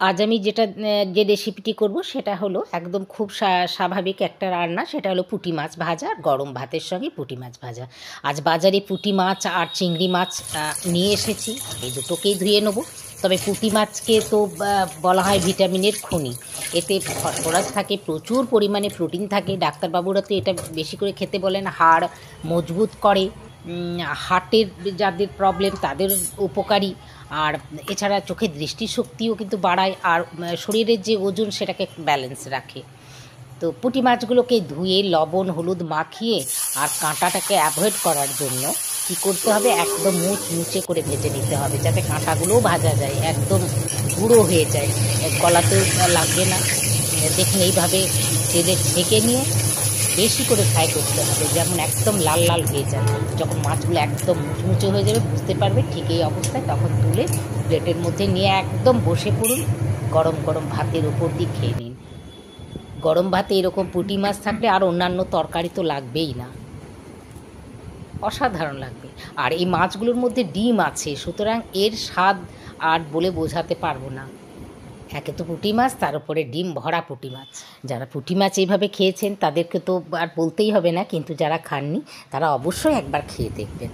আজ আমি যে রেসিপিটি করব সেটা হলো একদম খুব স্বাভাবিক একটা রান্না। সেটা হলো পুঁটি মাছ ভাজা, আর গরম ভাতের সঙ্গে পুঁটি মাছ ভাজা। আজ বাজারে পুঁটি মাছ আর চিংড়ি মাছ নিয়ে এসেছি। এই দুটোকেই ধুয়ে নেব। তবে পুঁটি মাছকে তো বলা হয় ভিটামিনের খনি। এতে ফসফরাস থাকে, প্রচুর পরিমাণে প্রোটিন থাকে। ডাক্তারবাবুরা তো এটা বেশি করে খেতে বলেন, হাড় মজবুত করে। হার্টের যাদের প্রবলেম তাদের উপকারী। আর এছাড়া চোখের দৃষ্টিশক্তিও কিন্তু বাড়ায়, আর শরীরের যে ওজন সেটাকে ব্যালেন্স রাখে। তো পুঁটি মাছগুলোকে ধুয়ে লবণ হলুদ মাখিয়ে আর কাঁটাটাকে অ্যাভয়েড করার জন্য কী করতে হবে, একদম মুচমুচে করে ভেজে নিতে হবে, যাতে কাঁটাগুলোও ভাজা যায়, একদম গুঁড়ো হয়ে যায়, গলাতেও লাগবে না। দেখুন এইভাবে তেলে ছেঁকে নিয়ে বেশি করে ফ্রাই করতে হবে, যেমন একদম লাল লাল হয়ে যায়। যখন মাছগুলো একদম মুচমুচে হয়ে যাবে বুঝতে পারবে ঠিক এই অবস্থায়, তখন তুলে প্লেটের মধ্যে নিয়ে একদম বসে পড়ুন, গরম গরম ভাতের উপর দিয়ে খেয়ে নিন। গরম ভাতে এরকম পুঁটি মাছ থাকলে আর অন্যান্য তরকারি তো লাগবেই না, অসাধারণ লাগবে। আর এই মাছগুলোর মধ্যে ডিম আছে, সুতরাং এর স্বাদ আর বলে বোঝাতে পারবো না। একে তো পুঁটি মাছ, তার উপরে ডিম ভরা পুঁটি মাছ। যারা পুঁটি মাছ এইভাবে খেয়েছেন তাদেরকে তো আর বলতেই হবে না, কিন্তু যারা খাননি তারা অবশ্যই একবার খেয়ে দেখবেন।